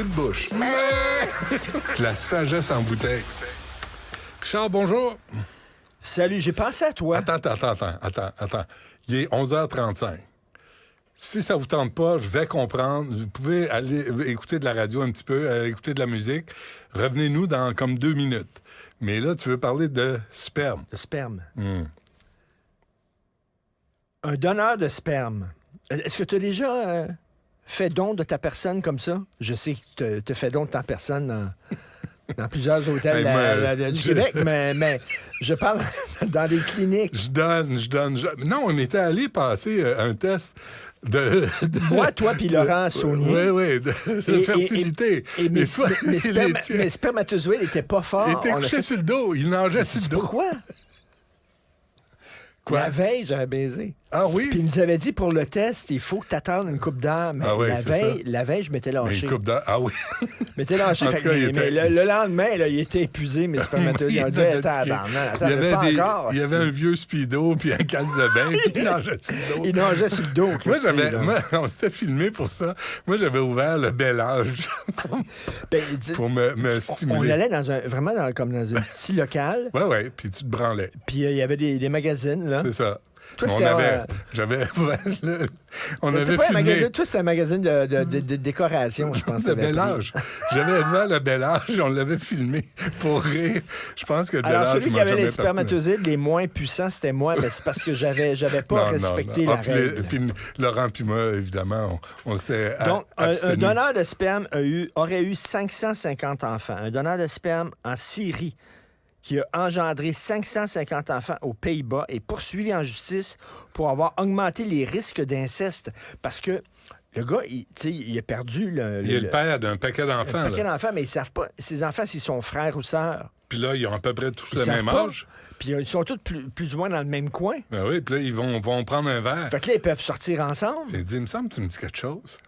bruit de bouche. La sagesse en bouteille. Richard, bonjour. Salut, j'ai pensé à toi. Attends. Il est 11h35. Si ça vous tente pas, je vais comprendre. Vous pouvez aller écouter de la radio un petit peu, écouter de la musique. Revenez-nous dans comme 2 minutes. Mais là, tu veux parler de sperme. De sperme. Un donneur de sperme. Est-ce que tu as déjà fait don de ta personne comme ça? Je sais que tu fait don de ta personne dans plusieurs hôtels du Québec, mais je parle dans des cliniques. Je donne. Non, on était allé passer un test de moi, toi puis Laurent Saunier. Oui, de fertilité. Et mes spermatozoïdes n'étaient pas forts. Il était couché sur le dos. Il nageait sur le dos. Pourquoi? Quoi? La veille, j'avais baisé. Ah oui? Puis il nous avait dit, pour le test, il faut que tu attendes une coupe d'heure. Mais la veille, je m'étais lâché. Une coupe d'heure? Ah oui? Je m'étais lâché. Mais le lendemain, là, il était épuisé, mes spermatozoïdes. Il y avait un vieux speedo puis un casque de bain, puis il nageait sur le dos. Il nageait sur le dos. On s'était filmé pour ça. Moi, j'avais ouvert le bel âge pour me stimuler. On allait vraiment comme dans un petit local. Oui, puis tu te branlais. Puis il y avait des magazines, là. C'est ça. Toi, on avait filmé. Toi, c'est un magazine de décoration, je pense. Le bel âge. J'avais ouvert le bel âge, on l'avait filmé pour rire. Je pense que le bel âge. Alors, celui qui avait les spermatozoïdes les moins puissants, c'était moi, mais c'est parce que j'avais pas respecté la règle. Puis Laurent puis moi, évidemment, on s'était Donc, un donneur de sperme aurait eu 550 enfants. Un donneur de sperme en Syrie qui a engendré 550 enfants aux Pays-Bas est poursuivi en justice pour avoir augmenté les risques d'inceste. Parce que le gars, il a perdu il est le père d'un paquet d'enfants. Un paquet d'enfants, mais ils savent pas, ses enfants, s'ils sont frères ou sœurs. Puis là, ils ont à peu près tous le même âge. Puis ils sont tous plus ou moins dans le même coin. Ben oui, puis là, ils vont prendre un verre. Fait que là, ils peuvent sortir ensemble. J'ai dit, il me semble que tu me dis quelque chose.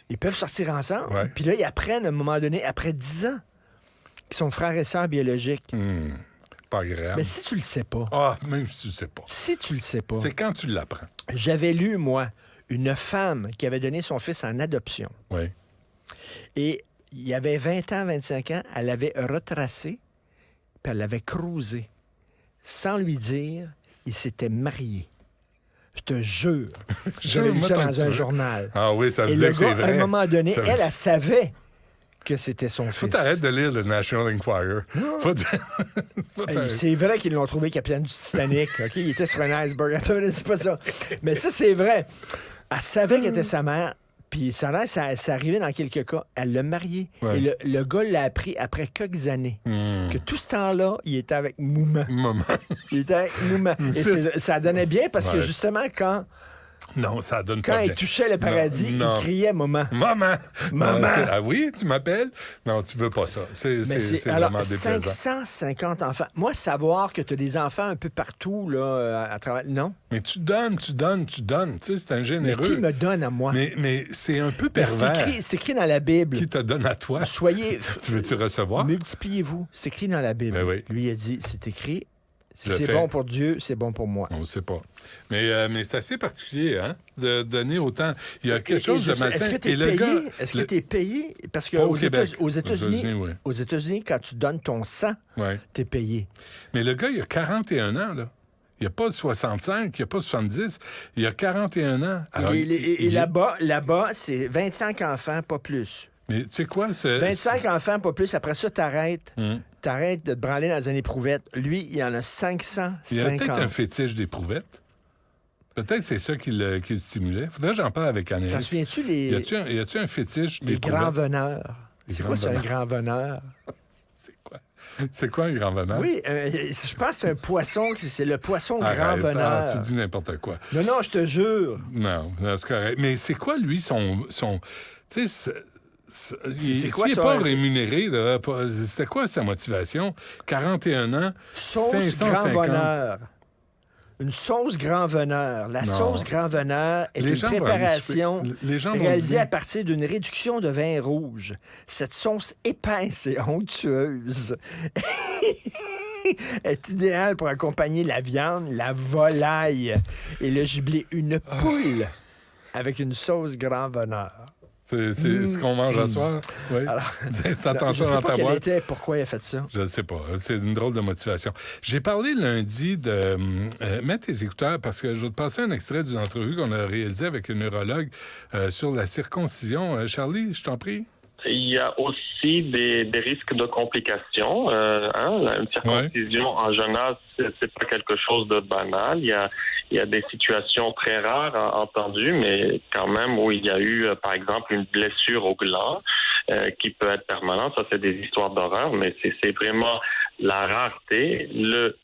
Ils peuvent sortir ensemble. Ouais. Puis là, ils apprennent à un moment donné, après 10 ans, qui sont frères et sœurs biologiques. Pas agréable. Mais si tu le sais pas. Ah, même si tu le sais pas. Si tu le sais pas. C'est quand tu l'apprends. J'avais lu, moi, une femme qui avait donné son fils en adoption. Oui. Et il y avait 20 ans, 25 ans, elle l'avait retracé, puis elle l'avait cruisé. Sans lui dire, il s'était marié. Je te jure. J'avais lu ça dans un journal. Ah oui, ça veut dire que c'est vrai. À un moment donné, elle savait que c'était son fils. Faut t'arrêter de lire le National Enquirer. C'est vrai qu'ils l'ont trouvé capitaine du Titanic. OK? Il était sur un iceberg. C'est pas ça. Mais ça, c'est vrai. Elle savait qu'elle était sa mère. Puis ça arrivait dans quelques cas. Elle l'a marié. Ouais. Et le gars l'a appris après quelques années. Que tout ce temps-là, il était avec Maman. Il était avec Maman. Et ça donnait bien parce que justement, quand ça donne pas bien. Quand il touchait le paradis, il criait Maman. Maman! Maman! Ah oui, tu m'appelles? Non, tu veux pas ça. C'est vraiment déplaisant. 550 enfants. Moi, savoir que tu as des enfants un peu partout, là, à travers... Non. Mais tu donnes. Tu sais, c'est un généreux. Mais qui me donne à moi? Mais c'est un peu pervers. C'est écrit dans la Bible. Qui te donne à toi? Soyez... Tu veux-tu recevoir? Multipliez-vous. C'est écrit dans la Bible. Ben oui. Lui, il a dit, c'est écrit... Si c'est bon pour Dieu, c'est bon pour moi. On ne sait pas. Mais c'est assez particulier, hein, de donner autant. Il y a quelque chose de malsain. Est-ce que tu es payé? Parce qu'aux États-Unis, quand tu donnes ton sang, tu es payé. Mais le gars, il a 41 ans, là. Il n'y a pas 65, il n'y a pas 70. Il a 41 ans. Alors, là-bas, c'est 25 enfants, pas plus. Mais tu sais quoi? 25 enfants, pas plus. Après ça, t'arrêtes. T'arrêtes de te branler dans une éprouvette. Lui, il y en a 550. Il y a peut-être un fétiche d'éprouvette. Peut-être c'est ça qui le stimulait. Faudrait que j'en parle avec Anaïs. T'en souviens-tu Y a-tu un fétiche d'éprouvette? Les grands veneurs. C'est quoi, c'est un grand veneur? C'est quoi un grand veneur? Oui, je pense que c'est un poisson, c'est le poisson grand veneur. Tu dis n'importe quoi. Non, je te jure. Non, c'est correct. Mais c'est quoi, lui, son tu sais, s'il n'est pas rémunéré, là, c'était quoi sa motivation? 41 ans, sauce 550. grand veneur. Une sauce grand veneur. La sauce grand veneur est une préparation réalisée à partir d'une réduction de vin rouge. Cette sauce épaisse et onctueuse est idéale pour accompagner la viande, la volaille et le gibier. Une poule avec une sauce grand veneur. C'est ce qu'on mange à soir. Oui. Alors, T'attends je ça sais dans pas ta quel boîte. était, pourquoi il a fait ça. Je ne sais pas. C'est une drôle de motivation. J'ai parlé lundi de mettre tes écouteurs parce que je vais te passer un extrait d'une entrevue qu'on a réalisée avec un neurologue sur la circoncision. Charlie, je t'en prie. Il y a aussi des risques de complications. Une circoncision en jeune âge, c'est pas quelque chose de banal. Il y a des situations très rares entendues, mais quand même où il y a eu, par exemple, une blessure au gland qui peut être permanente. Ça, c'est des histoires d'horreur, mais c'est vraiment la rareté.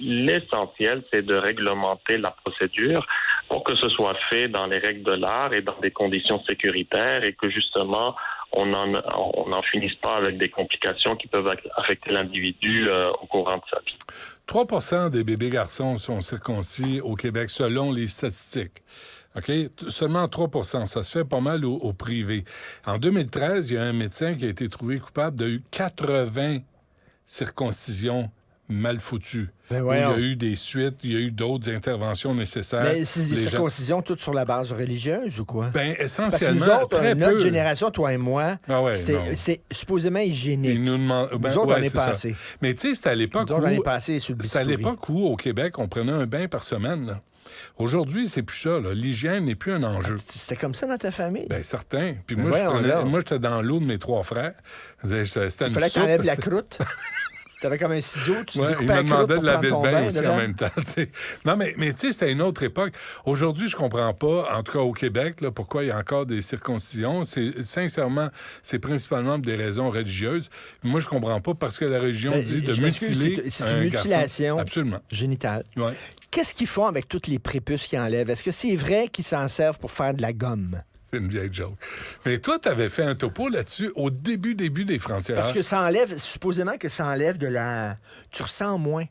L'essentiel, c'est de réglementer la procédure pour que ce soit fait dans les règles de l'art et dans des conditions sécuritaires et que justement on n'en finisse pas avec des complications qui peuvent affecter l'individu au courant de sa vie. 3 % des bébés garçons sont circoncis au Québec, selon les statistiques. OK? Seulement 3 % Ça se fait pas mal au privé. En 2013, il y a un médecin qui a été trouvé coupable de 80 circoncisions mal foutues. Ben Où il y voyons. a eu des suites, il y a eu d'autres interventions nécessaires. Mais c'est des Les gens- circoncisions toutes sur la base religieuse ou quoi? Ben, Parce que essentiellement, nous autres, très notre peu. génération, toi et moi, Ah ouais, non. c'était supposément hygiénique. Ils nous demandent... Nous ben, autres, ouais, on est c'est ça. passés. Mais tu sais, c'était à l'époque Nous autres, on est où... passés sur le C'était à bistouri. l'époque où, au Québec, on prenait un bain par semaine. Là. Aujourd'hui, c'est plus ça. Là. L'hygiène n'est plus un enjeu. C'était comme ça dans ta famille? Bien, certain. Puis Mais moi, voyons là. moi, j'étais dans l'eau de mes 3 frères. C'était Il une fallait que tu soupe. enlèves la croûte. Tu avais comme un ciseau, tu Ouais, découpais il la me croûte demandait pour de laver prendre le ton bain bain aussi dedans. en même temps. T'sais. Non, mais tu sais, c'était une autre époque. Aujourd'hui, je comprends pas, en tout cas au Québec, là, pourquoi il y a encore des circoncisions. Sincèrement, c'est principalement pour des raisons religieuses. Moi, je comprends pas parce que la religion Ben, dit de je m'excuse, mutiler c'est un une garçon. mutilation Absolument. génitale. Ouais. Qu'est-ce qu'ils font avec toutes les prépuces qu'ils enlèvent? Est-ce que c'est vrai qu'ils s'en servent pour faire de la gomme? C'est une vieille joke. Mais toi, tu avais fait un topo là-dessus au début des frontières. Parce que ça enlève, supposément que ça enlève de la... Tu ressens moins.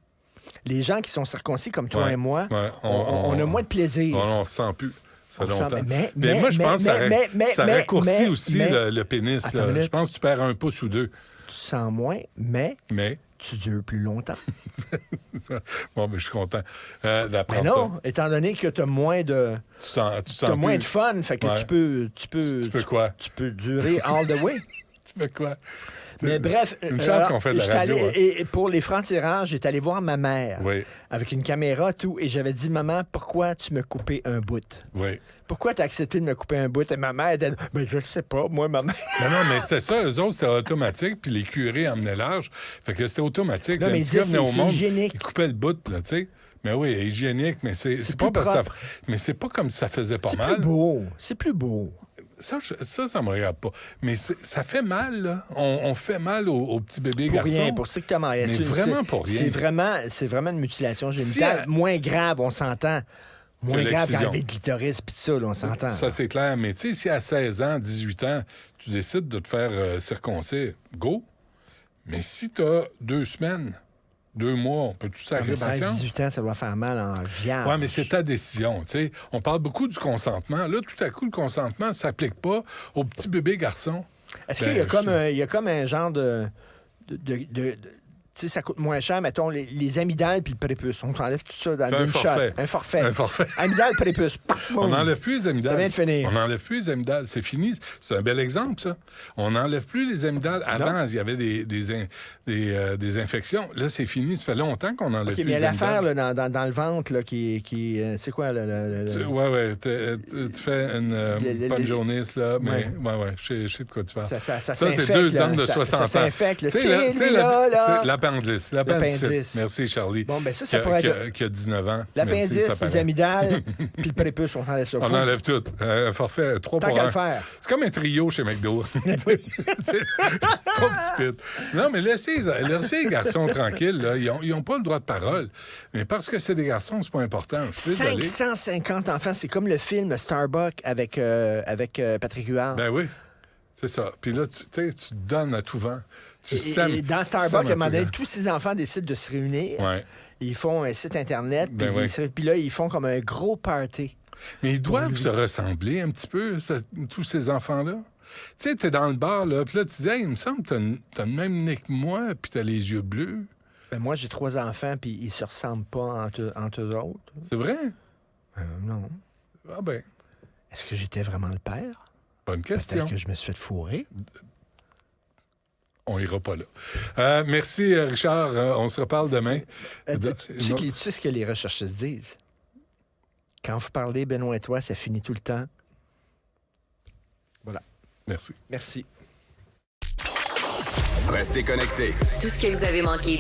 Les gens qui sont circoncis comme toi Ouais, et moi, ouais, on a moins de plaisir. On se sent plus. Ça fait On longtemps. sent- Mais moi, je pense que ça raccourcit aussi mais- le pénis. Attends là. une minute. Je pense que tu perds 1 pouce ou 2. Tu sens moins, mais Mais, tu dures plus longtemps. bon, mais je suis content Mais d'apprendre non, ça. étant donné que tu as moins de... Tu sens T'as moins plus. de fun, fait que Ouais. tu peux Tu peux quoi? tu peux durer all the way. Tu fais quoi? Mais bref, Une chance qu'on fait de la j'étais radio, allé- hein. et pour les francs-tireurs, j'étais allé voir ma mère Oui, avec une caméra, tout, et j'avais dit, maman, pourquoi tu me coupais un bout? oui. Pourquoi tu as accepté de me couper un bout? Et ma mère était, ben je le sais pas, moi, maman. Non, mais c'était ça. Eux autres, c'était automatique, puis les curés emmenaient l'âge. Fait que c'était automatique. Non, Un mais petit ils gars disent, venait au c'est monde, hygiénique. il coupait le bout, là, tu sais. Mais oui, hygiénique, mais c'est C'est pas plus parce que ça... propre. Mais c'est pas comme si ça faisait pas C'est mal. plus beau. C'est plus beau. Ça me regarde pas. Mais ça fait mal, là. On fait mal aux petits bébés Pour garçons. rien, pour strictement rien. Mais C'est- vraiment c'est- pour rien. C'est vraiment une mutilation génitale. Si elle- Moins grave, on s'entend. Moins grave l'excision. qu'enlever le clitoris, puis ça, là, on s'entend. Ça, c'est clair. Mais tu sais, si à 16 ans, 18 ans, tu décides de te faire circoncire, go. Mais si t'as 2 semaines, 2 mois, on peut tout Ah, sacrer mais 16, patience? 18 ans, ça doit faire mal en viande. Oui, mais c'est ta décision. Tu sais, on parle beaucoup du consentement. Là, tout à coup, le consentement ne s'applique pas aux petits bébés garçons. Est-ce Ben, qu'il y a je- comme, il y a comme un genre de tu sais, ça coûte moins cher, mettons, les amygdales puis le prépuce. On t'enlève tout ça dans Fais un une forfait. shot. Un forfait. Un forfait. Amygdale, prépuce. On n'enlève plus les amygdales. Ça vient de finir. On n'enlève plus les amygdales. C'est fini. C'est un bel exemple, ça. On n'enlève plus les amygdales. Avant, il y avait des infections. Là, c'est fini. Ça fait longtemps qu'on n'enlève OK, plus mais les l'affaire amygdales. là, dans le ventre, là, qui c'est quoi, Oui. Tu fais une pas une jaunisse, là, mais ouais, je sais de quoi tu parles. Ça Ça, c'est s'infecte, 2 là. hommes de Ça 60 ans. s'infecte, là. Tu sais, Tu sais, là. l'appendice. L'appendice. Merci, Charlie. Bon, ben ça pourrait être... Qui a 19 ans. Merci, L'appendice, ça les paraît. amygdales, puis le prépuce, on enlève ça. On enlève tout. Un forfait 3 Tant pour qu'à 1. le faire. C'est comme un trio chez McDo. Pas petit pit. Non, mais laissez les garçons tranquilles. Là. Ils n'ont pas le droit de parole. Mais parce que c'est des garçons, c'est pas important. Je suis désolé. 550 enfants, c'est comme le film Starbuck avec Patrick Huard. Ben oui, c'est ça. Puis là, tu te donnes à tout vent. Tu Et sèmes. dans tu Starbucks, sèmes à un moment donné, tout tous ces enfants décident de se réunir. vent. Ouais. Ils font un site Internet, Ben puis oui. puis là, ils font comme un gros party. Mais ils doivent se ressembler un petit peu, tous ces enfants-là. Tu sais, t'es dans le bar, là, puis là, tu dis, hey, il me semble que t'as le même nez que moi, puis t'as les yeux bleus. Ben, moi, j'ai 3 enfants, puis ils se ressemblent pas entre eux autres. C'est vrai? Non. Ah ben. Est-ce que j'étais vraiment le père? Bonne question. Peut-être que je me suis fait fourrer. On ira pas là. Merci, Richard. On se reparle demain. Tu sais ce que les recherchistes disent? Quand vous parlez, Benoît et toi, ça finit tout le temps. Voilà. Merci. Merci. Restez connectés. Tout ce que vous avez manqué